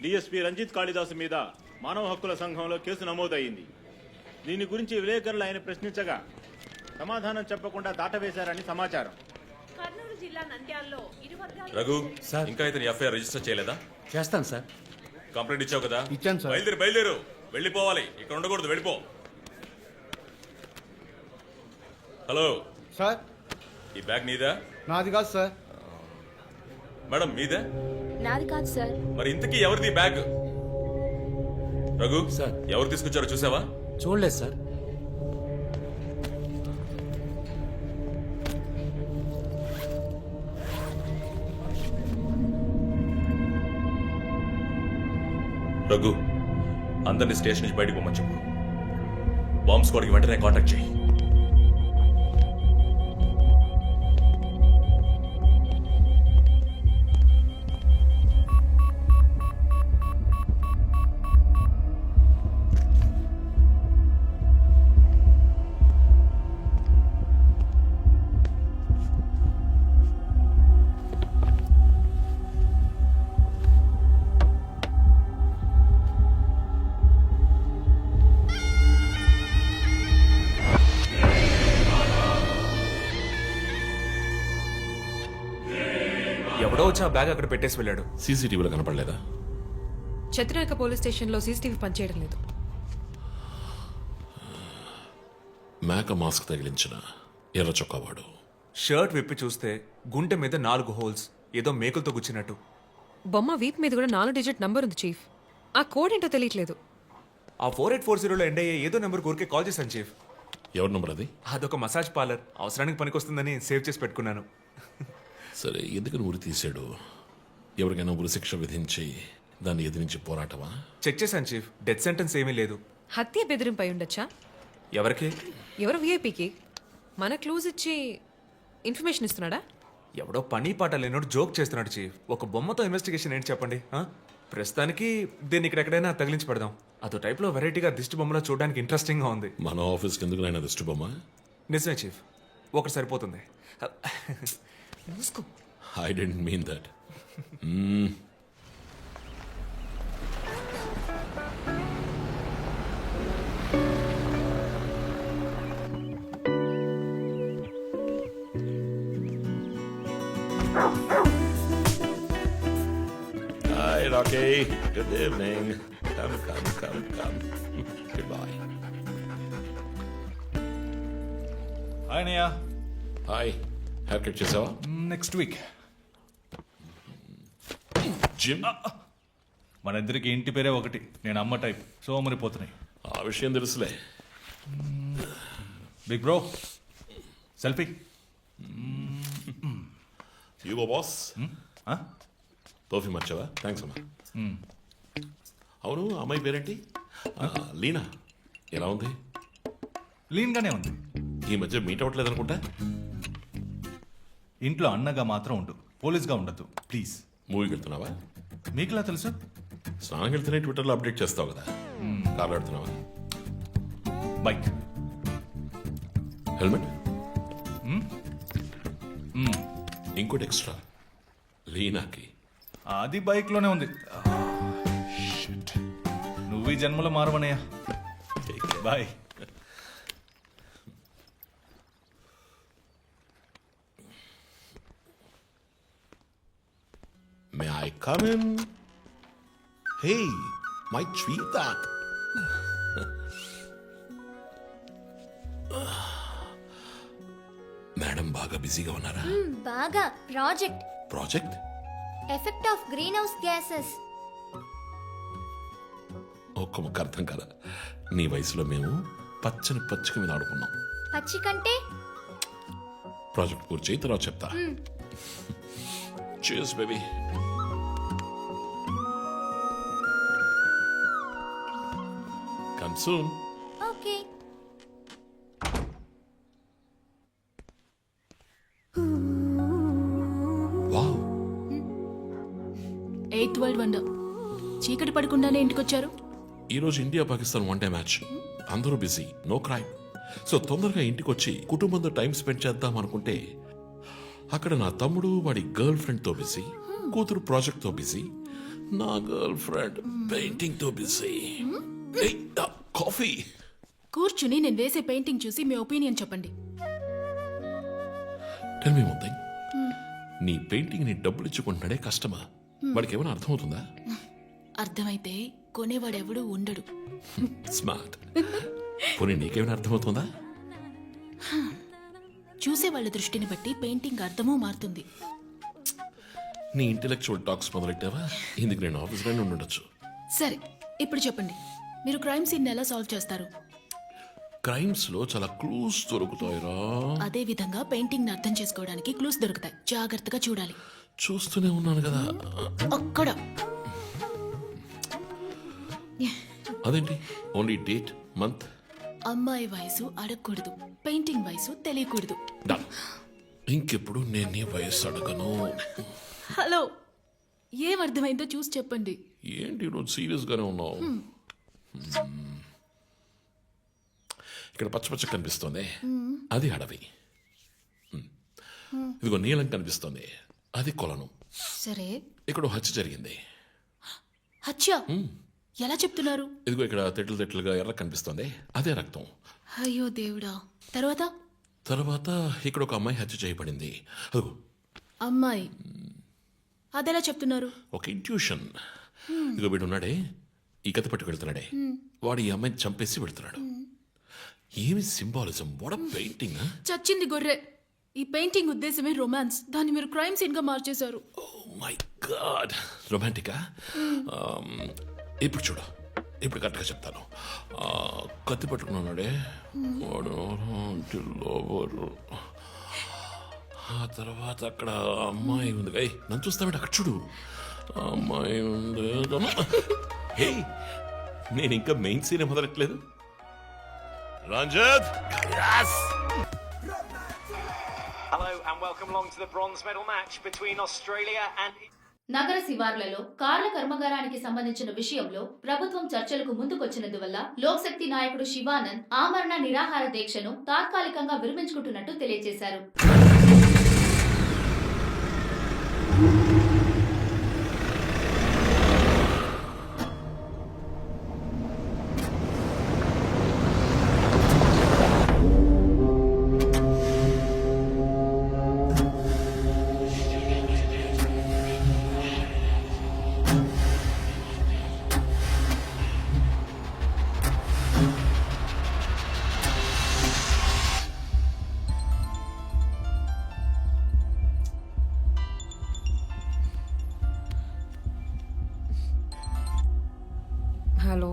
DSP Ranjith Kalidasa మీద మానవ హక్కుల సంఘంలో కేసు నమోదయ్యింది. దీని గురించి విలేకరులు ఆయన ప్రశ్నించగా సమాధానం చెప్పకుండా దాటవేశారని సమాచారం. కర్నూలు జిల్లా నంద్యాలలో రఘు సార్, ఇంకా ఇతని ఎఫ్ఐఆర్ రిజిస్టర్ చేయలేదా? చేస్తాను సార్. కంప్లైంట్ ఇచ్చావు కదా? ఇచ్చాను సార్. బయలుదేరు, వెళ్ళిపోవాలి, ఇక్కడ ఉండకూడదు, వెళ్ళిపో. హలో సార్, ఈ బ్యాగ్ నీదా? నాది కాదు సార్. మేడం మీదే? నాది కాదు సార్. మరి ఇంతకీ ఎవరిది బ్యాగ్? రఘు సార్, ఎవరు తీసుకొచ్చారో చూసావా? చూడలేదు సార్. రఘు, అందరినీ స్టేషన్ నుంచి బయటకు పోమని చెప్పు. బాంబ్ స్క్వాడ్కి వెంటనే కాంటాక్ట్ చేయి. ఎవడో వచ్చి ఆ బ్యాగ్ అక్కడ పెట్టేసి వెళ్ళాడు. సీసీటీవీలో కనపడలేదా? చతురేక పోలీస్ స్టేషన్లో సీసీటీవీ పనిచేయడం లేదు. మేక మాస్క్ తగిలించిన ఎర్ర చొక్కావాడు. షర్ట్ విప్పి చూస్తే గుంటె మీద 4 హోల్స్, ఏదో మేకులతో గుచ్చినట్టు. బొమ్మ వీప్ మీద కూడా 4 డిజిట్ నంబర్ ఉంది చీఫ్. ఆ కోడ్ ఏంటో తెలియట్లేదు. ఆ 4840లో ఎండ్ అయ్యే ఏదో నెంబర్ ఊరికే కాల్ చేశాను చీఫ్. ఎవరి నంబర్ అది? అదొక మసాజ్ పార్లర్, అవసరానికి పనికొస్తుందని సేవ్ చేసి పెట్టుకున్నాను. సరే, ఎందుకని ఉరి తీశాడు? ఎవరికైనా ఉరి శిక్ష విధించి దాన్ని ఎదిరించి పోరాటమా? చెక్ చేశాను చీఫ్, డెత్ సెంటెన్స్ ఏమీ లేదు. హత్య బెదిరింపై ఉండొచ్చా? ఎవరికి? ఎవరు విఐపీకి మన క్లూజ్ ఇచ్చి ఇన్ఫర్మేషన్ ఇస్తున్నాడా? ఎవడో పని పాట లేనోడు జోక్ చేస్తున్నాడు చీఫ్. ఒక బొమ్మతో ఇన్వెస్టిగేషన్ ఏంటి చెప్పండి. ప్రస్తుతానికి దీన్ని ఇక్కడెక్కడైనా తగిలించి పెడదాం. అదో టైప్లో వెరైటీగా దిష్టి బొమ్మలో చూడడానికి ఇంట్రెస్టింగ్గా ఉంది. మన ఆఫీస్కి ఎందుకు నాయన దిష్టి బొమ్మ? నిజమే చీఫ్, ఒకటి సరిపోతుంది. I didn't mean that. Hi, Rocky. Good evening. Come. Goodbye. Hi అన్నయ్య. హాయ్. హెయిర్ కట్ చేసావా? Next week. జిమ్? మన ఇద్దరికి ఇంటి పేరే ఒకటి. నేను అమ్మ టైప్, సోమరిపోతున్నాయి. ఆ విషయం తెలుసులే. Big bro, selfie. ఇగో బాస్. పర్ఫ్యూమ్ వచ్చావా? థ్యాంక్స్ అమ్మా. అవును, అమ్మాయి పేరేంటి? లీనా. ఎలా ఉంది? లీన్గానే ఉంది. ఈ మధ్య మీట్ అవ్వట్లేదు అనుకుంటా. ఇంట్లో అన్నగా మాత్రం ఉండు, పోలీస్గా ఉండద్దు ప్లీజ్. మూవీకి వెళ్తున్నావా? మీకులా తెలుసు? స్నానం వెళ్తేనే ట్విట్టర్లో అప్డేట్ చేస్తావు కదా. కార్లో వెళ్తున్నావా? బైక్. హెల్మెట్? ఇంకోటి ఎక్స్ట్రా లీనాకి. అది బైక్లోనే ఉంది. నువ్వు ఈ జన్మలో మారవనయ్యా. Bye. May I come in? Hey, my sweetheart. Madam బాగా బిజీగా ఉన్నారా? బాగా. Project effect of greenhouse gases. ఒక్క ముక్క అర్థం కదా. నీ వయసులో మేము పచ్చని పచ్చిక మీద ఆడుకున్నాం. పచ్చి కంటే ప్రాజెక్ట్ పూర్తి చేయి, తర్వాత చెప్తా. Cheers, baby. Come soon. Okay. Wow. 8th world wonder. చీకటి పడకుండానే ఇంటికొచ్చారు. ఈరోజు ఇండియా పాకిస్తాన్ 1 డే మ్యాచ్. అందరూ బిజీ, నో క్రైమ్. సో తొందరగా ఇంటికి వచ్చి కుటుంబంతో టైం స్పెండ్ చేద్దాం అనుకుంటే అక్కడ నా తమ్ముడు వాడి గర్ల్ ఫ్రెండ్తో బిజీ, కూతురు ప్రాజెక్ట్తో బిజీ, నా గర్ల్ ఫ్రెండ్ పెయింటింగ్ తో బిజీ. కాఫీ. కూర్చుని నేను వేసే పెయింటింగ్ చూసి మీ ఒపీనియన్ చెప్పండి. Tell me one thing. నీ పెయింటింగ్ ని డబ్బులు ఇచ్చుకుంటున్నాడే కష్టమా? వాడికి ఏమైనా అర్థమవుతుందా? అర్థమైతే కొనేవాడెవడూ ఉండడు. స్మార్ట్. పోనీ నీకేమైనా అర్థమవుతుందా? చూసే వాళ్ళ దృష్టిని బట్టి పెయింటింగ్ అర్థమూ మారుతుంది. నీ ఇంటెలెక్చువల్ టాక్స్ మొదలెట్టావా? ఇందుకు నేను ఆఫీస్లోనే ఉండొచ్చు. సరే, ఇప్పుడు చెప్పండి, మీరు క్రైమ్ సీన్ ఎలా సాల్వ్ చేస్తారు? క్రైమ్స్ లో చాలా క్లూస్ దొరుకుతాయిరా. అదే విధంగా పెయింటింగ్ అర్థం చేసుకోవడానికి క్లూస్ దొరుకుతాయి. జాగ్రత్తగా చూడాలి. చూస్తూనే ఉన్నాను కదా. అక్కడ అదేంటి ఓన్లీ డేట్ మంత్? అమ్మాయి వయసు అడగకూడదు, పెయింటింగ్ వయసు తెలియకూడదు. డన్. ఇంకెప్పుడు నేను నీ వయస్సు అడగను. హలో, ఏం అర్థమైందో చూసి చెప్పండి. ఏంటి నువ్వు సీరియస్ గానే ఉన్నావు? ఇక్కడ పచ్చ పచ్చ కనిపిస్తోంది, అది అడవి. ఇదిగో నీలం కనిపిస్తోంది, అది కొలను. సరే, ఇక్కడ ఓ హత్య జరిగింది. హత్య ఎలా చెప్తున్నారు? ఇదిగో ఇక్కడ తెట్లు తెట్లుగా ఎర్ర కనిపిస్తోంది, అదే రక్తం. అయ్యో దేవుడా. తర్వాత తర్వాత ఇక్కడ ఒక అమ్మాయి హత్య చేయబడింది. అదిగో అమ్మాయి, అదెలా చెప్తున్నారు? ఒక ఇంట్యూషన్. ఇదిగో వీడు ఉన్నాడే, ఈ కథ పట్టుకు వెళ్తున్నాడే, వాడు ఈ అమ్మాయిని చంపేసి వెళ్తున్నాడు. ఏమి సింబాలిజం, వాట్ అ పెయింటింగ్. చచ్చింది గొర్రె. ఈ పెయింటింగ్ ఉద్దేశమే రొమాన్స్, దాన్ని మీరు క్రైమ్ సీన్ గా మార్చేశారు. ఓ మై గాడ్, రొమాంటికా? ఇప్పుడు చూడు, ఇప్పుడు కరెక్ట్గా చెప్తాను. కత్తి పట్టుకున్నాడే వాడు లోవరు. ఆ తర్వాత అక్కడ అమ్మాయి ఉంది. నన్ను చూస్తామంటే అక్కడ చూడు, అమ్మాయి ఉంది. హే, నేను ఇంకా మెయిన్ సీన్ మొదలట్లేదు. Ranjit, Hello and welcome along to the bronze medal match between Australia and... నగర శివార్లలో కార్ల కర్మాగారానికి సంబంధించిన విషయంలో ప్రభుత్వం చర్చలకు ముందుకొచ్చినందువల్ల లోక్శక్తి నాయకుడు శివానంద్ ఆమరణ నిరాహార దీక్షను తాత్కాలికంగా విరమించుకుంటున్నట్టు తెలియజేశారు. Hello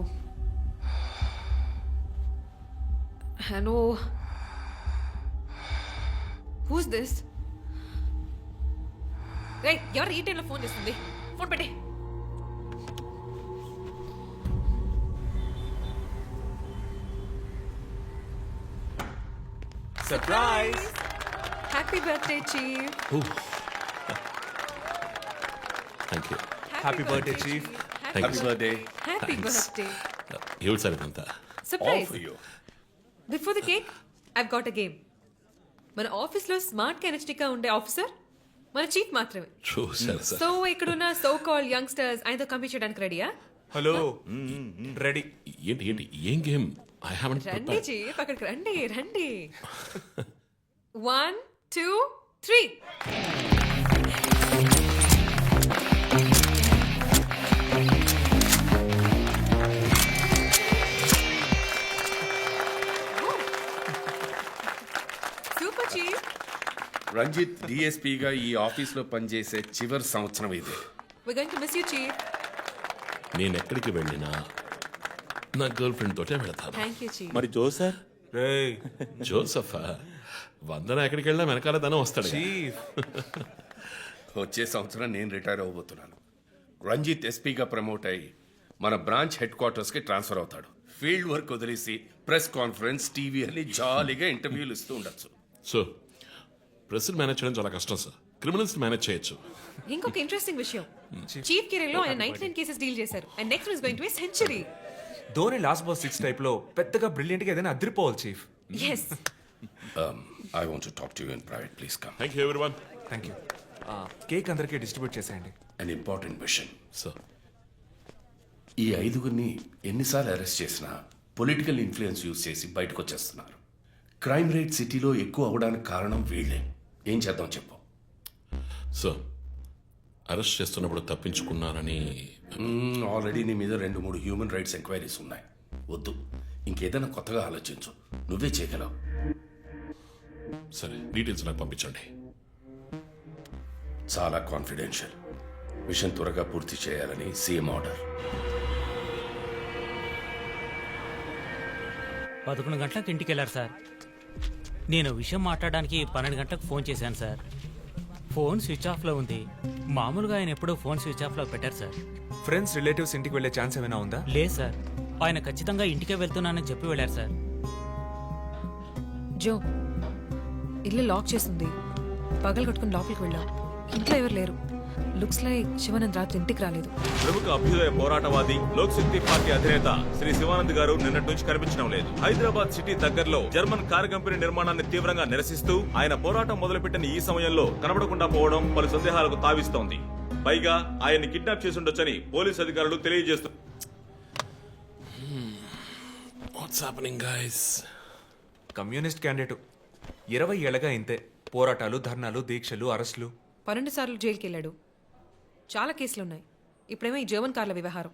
hello, who's this? రే, ఎవరు ఈ టైంలో ఫోన్ చేస్తుంది? ఫోన్ పెట్టే. Surprise! Happy birthday chief. Thank you. Happy birthday chief. Happy birthday. Happy birthday. ఏమిటి సార్ ఇదంతా? Surprise. Before the cake I've got a game. మన ఆఫీస్లో స్మార్ట్ గా ఎనర్జెటిక్ గా ఉండే ఆఫీసర్ మన చీఫ్ మాత్రమే. చూసారు సార్. సో ఇక్కడున్న సో కాల్ యంగ్స్టర్స్ ఆయనతో కంపీట్ చేయడానికి రెడీయా? Hello, ready. ఏంటి ఏంటి ఏం గేమ్? ఐ హావెంట్ రండి చీఫ్, అక్కడికి రండి రండి. 1 2 3. Super chief. రంజిత్ డిఎస్పీగా ఈ ఆఫీస్లో పనిచేసే చివరి సంవత్సరం ఇది. We're going to miss you, chief. నేను ఎక్కడికి వెళ్ళినా నా గర్ల్ ఫ్రెండ్ తోటే వెళతాను. Thank you, chief. మరి జోసర్? రేయ్ జోసఫా? వందన ఎక్కడికి వెళ్ళినా వెనకాల తన వస్తాడు. చీఫ్, వచ్చే సంవత్సరం నేను రిటైర్ అవ్వబోతున్నాను. రంజిత్ ఎస్పీగా ప్రమోట్ అయ్యి మన బ్రాంచ్ హెడ్ క్వార్టర్స్కి ట్రాన్స్ఫర్ అవుతాడు. ఫీల్డ్ వర్క్ వదిలేసి ప్రెస్ కాన్ఫరెన్స్, టీవీ అని జాలీగా ఇంటర్వ్యూలు ఇస్తూ ఉండొచ్చు. సో ప్రెస్ మేనేజ్ చేయడం చాలా కష్టం సార్. క్రిమినల్స్ మేనేజ్ చేయొచ్చు. ఇంకొక ఇంట్రెస్టింగ్ విషయం, చీఫ్ కెరీర్లో ఆయన 99 కేసెస్ డీల్ చేశారు and next is going to be century. Dhoni last ball 6 type లో పెద్దగా బ్రిలియంట్ గా ఏదైనా అదిరిపోవాలి chief. yes. I want to talk to you in private. Please come. Thank you everyone. Thank you. Cake అందరికీ distribute చేసేయండి. An important mission. Sir ఈ 5గురిని ఎన్నిసార్లు arrest చేసినా political influence use చేసి బయటకు వచ్చేస్తున్నారు. క్రైమ్ రేట్ సిటీలో ఎక్కువ అవడానికి కారణం వీళ్ళే. ఏం చేద్దాం చెప్పు. సార్ అరెస్ట్ చేస్తున్నప్పుడు తప్పించుకున్నారని ఆల్రెడీ నీ మీద 2-3 హ్యూమన్ రైట్స్ ఎంక్వైరీస్ ఉన్నాయి. వద్దు, ఇంకేదైనా కొత్తగా ఆలోచించు. నువ్వే చేయగలవు. సరే, డీటెయిల్స్ నాకు పంపించండి. చాలా కాన్ఫిడెన్షియల్. మిషన్ త్వరగా పూర్తి చేయాలని సీఎం ఆర్డర్. 11 గంటలకు ఇంటికి వెళ్ళారు సార్. నేను విషయం మాట్లాడడానికి 12 గంటలకు ఫోన్ చేశాను సార్. ఫోన్ స్విచ్ ఆఫ్లో ఉంది. మామూలుగా ఆయన ఎప్పుడూ ఫోన్ స్విచ్ ఆఫ్లో పెట్టారు సార్. ఫ్రెండ్స్ రిలేటివ్స్ ఇంటికి వెళ్ళే ఛాన్స్ ఏమైనా ఉందా? లేదు సార్, ఆయన ఖచ్చితంగా ఇంటికే వెళ్తున్నానని చెప్పి వెళ్ళారు సార్. జో, ఇల్లు లాక్ చేసింది. పగలు కట్టుకుని లోపలికి వెళ్ళాం. ఇంట్లో ఎవరు లేరు. లుక్స్ లైక్ శివానంద్ రాత్రి ఇంటికి రాలేదు. ప్రముఖ అభ్యుదయ పోరాటవాది లోక్ శక్తి పార్టీ అధినేత శ్రీ శివానంద్ గారు నిన్నటి నుంచి కనిపించడం లేదు. హైదరాబాద్ సిటీ దగ్గరలో జర్మన్ కార్ కంపెనీ నిర్మాణాన్ని తీవ్రంగా నిరసిస్తూ ఆయన పోరాటం మొదలుపెట్టిన ఈ సమయంలో కనబడకుండా పోవడం పలు సందేహాలకు తావిస్తోంది. పైగా ఆయన్ని కిడ్నాప్ చేసి ఉండొచ్చని పోలీసు అధికారులు తెలియజేస్తున్నారు. కమ్యూనిస్ట్ క్యాండిడేట్ 20 ఏళ్లగా ఇంతే. పోరాటాలు, ధర్నాలు, దీక్షలు, అరెస్టులు. 12 సార్లు జైలుకి వెళ్ళాడు. చాలా కేసులున్నాయి. ఇప్పుడేమో ఈ జర్మన్ కార్ల వ్యవహారం.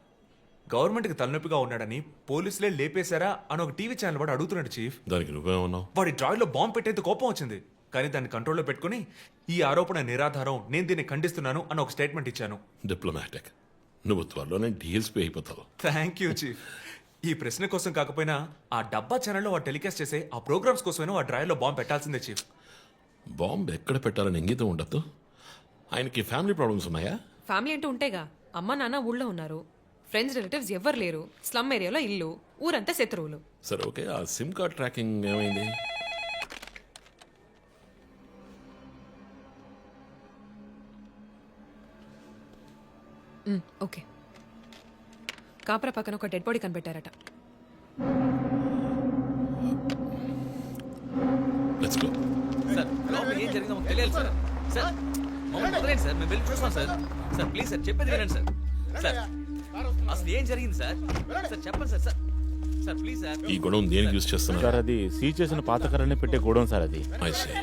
గవర్నమెంట్కి తలనొప్పిగా ఉన్నాడని పోలీసులే లేపేశారా అని ఒక టీవీ ఛానల్ వాడు అడుగుతున్నాడు చీఫ్. దానికి నువ్వేమన్నావు? వాడి డ్రాయిలో బాంబు పెట్టేందుకు కోపం వచ్చింది, కానీ దాన్ని కంట్రోల్లో పెట్టుకుని ఈ ఆరోపణ నిరాధారం, నేను దీన్ని ఖండిస్తున్నాను అని ఒక స్టేట్మెంట్ ఇచ్చాను. డిప్లొమాటిక్. నువ్వు త్వరలోనే డీఎల్స్పీ అయిపోతావు. Thank you chief. ఈ ప్రశ్న కోసం కాకపోయినా ఆ డబ్బా ఛానల్లో వాడు టెలికాస్ట్ చేసే ఆ ప్రోగ్రామ్స్ కోసమైనా ఆ డ్రాయిలో బాంబు పెట్టాల్సిందే చీఫ్. బాంబు ఎక్కడ పెట్టాలని ఇంగితం ఉండద్దు. ఆయనకి ఫ్యామిలీ ప్రాబ్లమ్స్ ఉన్నాయా? ఫ్యామిలీ అంటూ ఉంటేగా. అమ్మ నాన్న ఊళ్ళో ఉన్నారు. ఫ్రెండ్స్ రిలేటివ్స్ ఎవ్వరు లేరు. స్లమ్ ఏరియాలో ఇల్లు, ఊరంతా శత్రువులు. సరే ఓకే, ఆ సిమ్ కార్డ్ ట్రాకింగ్ ఏమైంది? ఓకే. కాపర పక్కన ఒక డెడ్ బాడీ కనిపెట్టారట. Let's go. సార్ లోపల ఏం జరిగిందో మాకు తెలియాలి సార్. సార్ మమ్మల్ని వదిలేండి సార్, మేము వెళ్ళి చూస్తాం సార్. సార్ ప్లీజ్ సార్, చెప్పేది వినండి సార్. సార్ అసలు ఏం జరిగింది సార్? సార్ చెప్పండి sir. Sir sir please sir. ఈ గొడవ దేనికి యూజ్ చేస్తున్నారు? సార్ అది సీజ్ చేసిన పాత కర్రల్ని పెట్టే గోడౌన్ సార్ అది. I see.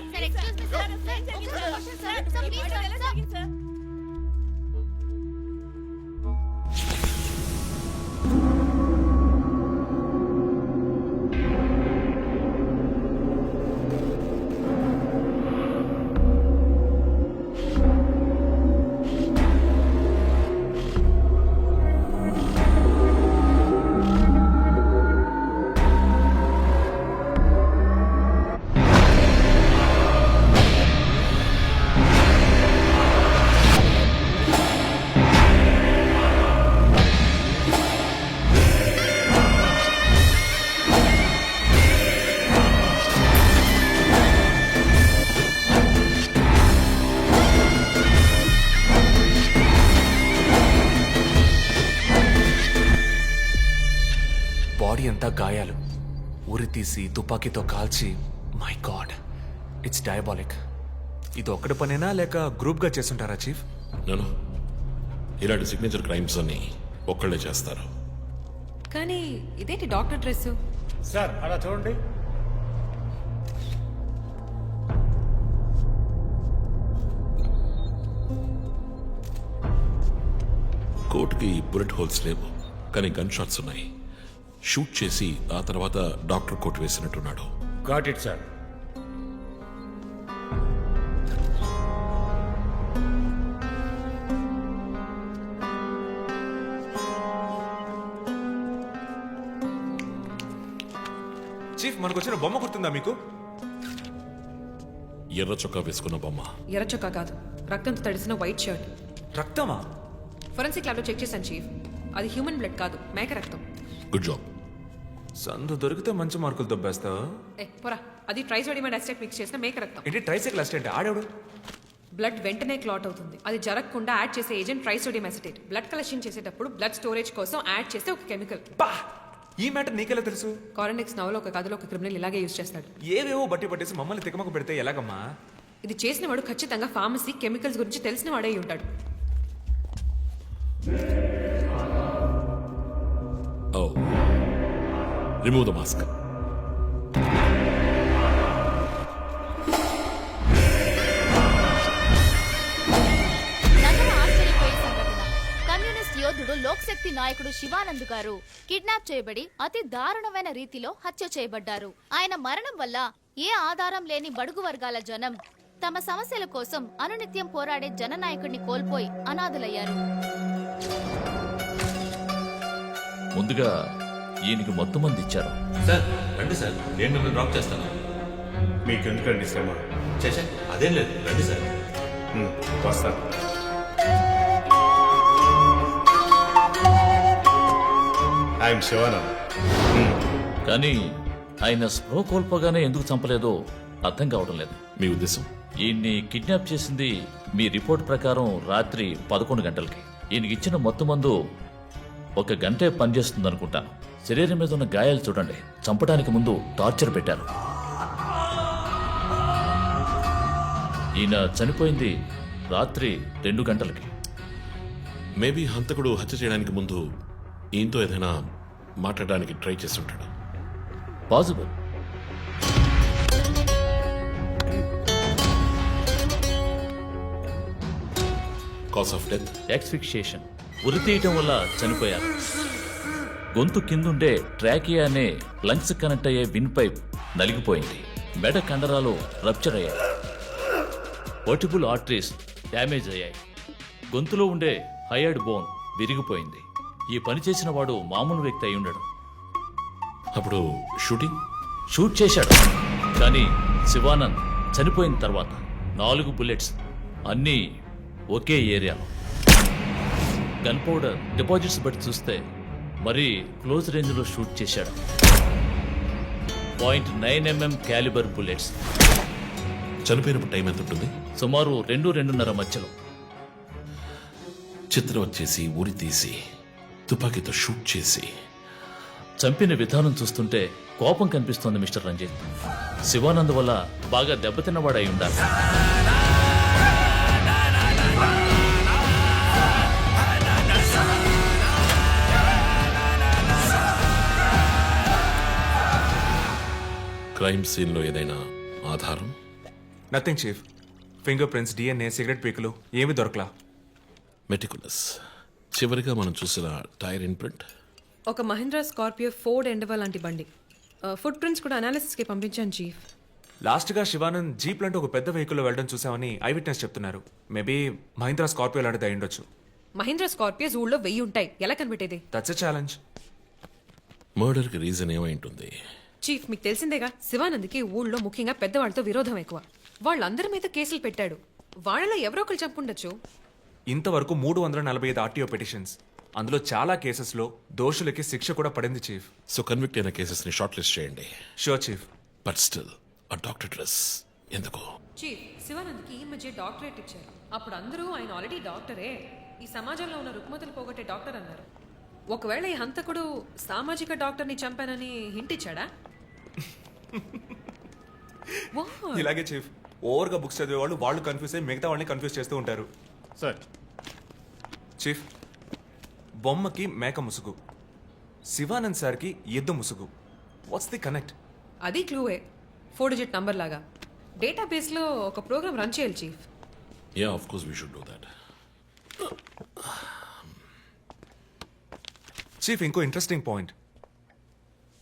బాడీ అంతా గాయాలు, ఉరి తీసి తుపాకీతో కాల్చి. My God, it's diabolic. ఇది ఒక్కడి పనేనా లేక గ్రూప్గా చేస్తుంటారా చీఫ్? నేను ఇలాంటి సిగ్నేచర్ క్రైమ్స్ అన్ని ఒక్కళ్ళే చేస్తారు. కానీ ఇదేంటి డాక్టర్ డ్రెస్? సార్ అలా చూడండి. కోట్కి బుల్లెట్ హోల్స్ లేవు, కానీ గన్ షాట్స్ ఉన్నాయి. షూట్ చేసి ఆ తర్వాత డాక్టర్ కోట్ వేసినట్టున్నాడు. Got it sir. చీఫ్ మనకు వచ్చిన బొమ్మ గుర్తుందా మీకు? ఎర్ర చొక్కా వేసుకున్న బొమ్మ. ఎర్ర చొక్కా కాదు, రక్తంతో తడిసిన వైట్ షర్ట్. రక్తమా? ఫోరెన్సిక్ ల్యాబ్లో చెక్ చేశాను చీఫ్. అది హ్యూమన్ బ్లడ్ కాదు, మేక రక్తం. Good job. సందు దొరికితే మంచి మార్కులు దొబ్బేస్తావు. పోరా, అది ట్రైసోడియం అండ్ అసిటేట్ మిక్స్ చేసిన మేక రక్తం. ఏంటి ట్రైసైకిల్ అసిస్టెంట్? ఆడేవాడు. బ్లడ్ వెంటనే క్లాట్ అవుతుంది. అది జరగకుండా యాడ్ చేసే agent trisodium acetate. Blood collection చేసేటప్పుడు బ్లడ్ స్టోరేజ్ కోసం యాడ్ చేసే ఒక కెమికల్. ఈ మ్యాటర్ నీకెలా తెలుసు? కారెండిక్స్ నవలో ఒక కథలో ఒక క్రిమినల్ ఇలాగే యూజ్ చేస్తాడు. ఏవేవో బట్టి పట్టేసి మమ్మల్ని తికమక పెడితే ఎలాగమ్మా? ఇది చేసిన వాడు ఖచ్చితంగా ఫార్మసీ, కెమికల్స్ గురించి తెలిసిన వాడే ఉంటాడు. Remove the mask. నగర ఆశ్చర్యపోయే సంఘటన. కమ్యూనిస్ట్ యోధుడు లోక్శక్తి నాయకుడు శివానంద్ గారు కిడ్నాప్ చేయబడి అతి దారుణమైన రీతిలో హత్య చేయబడ్డారు. ఆయన మరణం వల్ల ఏ ఆధారం లేని బడుగు వర్గాల జనం తమ సమస్యల కోసం అనునిత్యం పోరాడే జననాయకుడిని కోల్పోయి అనాథులయ్యారు. ముందుగా ఈయనకి మొత్తం మంది ఇచ్చారు. సార్ రండి సార్, నేను మిమ్మల్ని డ్రాప్ చేస్తాను. మీకు ఎందుకండి శ్రమ? చేసా అదేం లేదు, రండి సార్. వస్తాను. ఐఎమ్ శివానంద్. కానీ ఆయన స్పృహ కోల్పోగానే ఎందుకు చంపలేదో అర్థం కావడం లేదు. మీ ఉద్దేశం? ఈయన్ని కిడ్నాప్ చేసింది మీ రిపోర్ట్ ప్రకారం రాత్రి 11 గంటలకి. ఈయనకి ఇచ్చిన మొత్తం మందు 1 గంటే పనిచేస్తుంది అనుకుంటాను. శరీరం మీద ఉన్న గాయాలు చూడండి, చంపడానికి ముందు టార్చర్ పెట్టారు. ఈయన చనిపోయింది రాత్రి 2 గంటలకి. మేబీ హంతకుడు హత్య చేయడానికి ముందు ఈయనతో ఏదైనా మాట్లాడడానికి ట్రై చేసి ఉంటాడు. Possible. Cause of death? Asphyxiation, ఉరి తీయటం వల్ల చనిపోయారు. గొంతు కిందుండే ట్రాకియా అనే లంగ్స్ కనెక్ట్ అయ్యే విన్ పైప్ నలిగిపోయింది. మెడ కండరాలు రప్చర్ అయ్యాయి. వర్టిబుల్ ఆర్టరీస్ డ్యామేజ్ అయ్యాయి. గొంతులో ఉండే హైయర్డ్ బోన్ విరిగిపోయింది. ఈ పని చేసిన వాడు మామూలు వ్యక్తి అయి ఉండడు. అప్పుడు షూట్ చేశాడు. కానీ శివానంద్ చనిపోయిన తర్వాత 4 బుల్లెట్స్, అన్నీ ఒకే ఏరియాలో. గన్ పౌడర్ డిపాజిట్స్ బట్టి చూస్తే మరీ క్లోజ్ రేంజ్లో షూట్ చేశాడు. 0.9 mm క్యాలిబర్ బుల్లెట్స్. చనిపోయినప్పుడు టైం ఎంత ఉంటుంది? సుమారు 2-2:30 మధ్యలో. చిత్రం వచ్చేసి ఉరి తీసి తుపాకీతో షూట్ చేసి చంపిన విధానం చూస్తుంటే కోపం కనిపిస్తోంది మిస్టర్ రంజిత్. శివానంద్ వల్ల బాగా దెబ్బతిన్నవాడై ఉండాలి. క్రైమ్ సీన్ లో ఏదైనా ఆధారం? Nothing chief. Finger prints, DNA, cigarette పీకులు ఏమీ దొరకలా. మెటికులస్. చివరిగా మనం చూసిన టైర్ ఇన్ప్రింట్? ఒక మహీంద్రా స్కార్పియో ఫోర్డ్ ఎండవా లాంటి బండి. ఫుట్ ప్రింట్స్ కూడా అనాలిసిస్కి పంపించాను చీఫ్. లాస్ట్గా శివానంద్ జీప్ లాంటి ఒక పెద్ద వెహికల్లో వెళ్ళడం చూసామని ఐ విట్నెస్ చెప్తున్నారు. మేబీ మహీంద్రా స్కార్పియో లాంటిది అయి ఉండొచ్చు. మహీంద్రా స్కార్పియోస్ ఊళ్ళో 1000 ఉంటాయి, ఎలా కనిపెట్టేది? That's a challenge. మర్డర్ కి రీజన్ ఏమై ఉంటుంది? చీఫ్, మీకు తెలిసిందేగా, శివానంద్కి ఊళ్ళో ముఖ్యంగా పెద్దవాళ్ళతో విరోధం ఎక్కువ. వాళ్ళందరి మీద కేసులు పెట్టాడు. వాళ్ళలో ఎవరో ఒకరు చంపుండొచ్చు. ఇంతవరకు 345 ఆర్టీఓ పిటిషన్స్. అందులో చాలా కేసెస్లో దోషులకి శిక్ష కూడా పడింది చీఫ్. సో కన్విక్ట్ అయిన కేసెస్ ని షార్ట్ లిస్ట్ చేయండి. Sure chief. బట్ స్టిల్ ఆ డాక్టర్ డ్రెస్ ఎందుకు? చీఫ్, శివానంద్కి ఈ మధ్య డాక్టరేట్ ఇచ్చారు. అప్పుడు అందరూ ఆయన ఆల్రెడీ డాక్టరే, ఈ సమాజంలో ఉన్న రుగ్మతలు పోగొట్టే డాక్టర్ అన్నారు. ఒకవేళ ఈ హంతకుడు సామాజిక డాక్టర్ని చంపానని హింట్ ఇచ్చాడా? ఇలాగే చీఫ్, ఓవర్గా బుక్స్ చదివే వాళ్ళు కన్ఫ్యూజ్ అయ్యి మిగతా వాళ్ళని కన్ఫ్యూజ్ చేస్తూ ఉంటారు. సార్, చీఫ్, బొమ్మకి మేక ముసుగు, శివానంద్ సార్కి ఎద్దు ముసుగు. What's the connect? అది క్లూవే, 4 డిజిట్ నంబర్ లాగా. డేటాబేస్లో ఒక ప్రోగ్రామ్ రన్ చేయాలి chief. Yeah, of course we should do that. Chief, ఇంకో ఇంట్రెస్టింగ్ పాయింట్.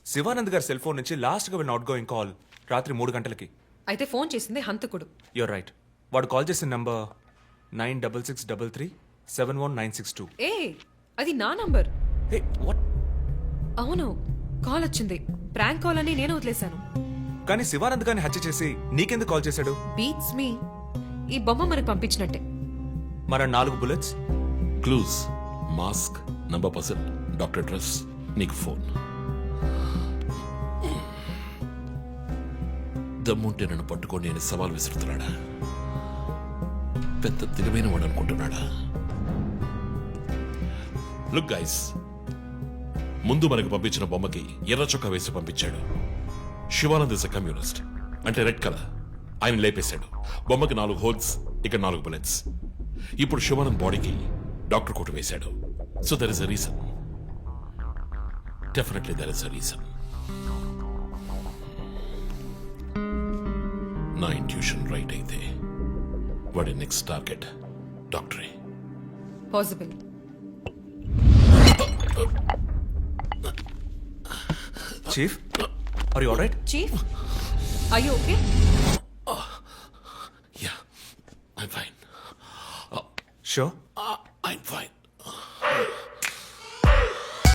శివానంద్ గారి సెల్ ఫోన్ నుంచి లాస్ట్గా వెళ్ళిన అవుట్ గోయింగ్ కాల్ రాత్రి 3 గంటలకి. అయితే ఫోన్ చేసింది హంతకుడు. You're right. వాడు కాల్ చేసిన నంబర్ 9663371962. ఏ, అది నా నంబర్. Hey, what? అవును, కాల్ వచ్చింది. ప్రాంక్ కాల్ అని నేను వదిలేశాను. కానీ శివానంద్ గారిని హత్య చేసి నీకెందుకు కాల్ చేశాడు? బీట్స్ మీ. ఈ బొమ్మ మనకు పంపించినట్టే. మన 4 bullets, clues, mask, number person, doctor dress, నీకు ఫోన్. దమ్ముంటే నన్ను పట్టుకోండి అని సవాల్ విసురుతున్నాడా? పెద్ద తెలివైన వాడు అనుకుంటున్నాడా? లుక్ గైస్, ముందు మనకు పంపించిన బొమ్మకి ఎర్ర చొక్కా వేసి పంపించాడు. శివానంద్ ఇస్ అ కమ్యూనిస్ట్, అంటే రెడ్ కలర్. ఆయన లేపేశాడు. బొమ్మకి 4 హోల్స్, ఇక్కడ 4 బుల్లెట్స్. ఇప్పుడు శివానంద్ బాడీకి డాక్టర్ కోట్ వేశాడు. So there is a reason. Definitely there is a reason. నా ఇంట్యూషన్ రైట్ అయితే వాడి నెక్స్ట్ టార్గెట్ డాక్టరే. Possible. Chief are you alright? Chief I you okay? Yeah, I'm fine. Sure.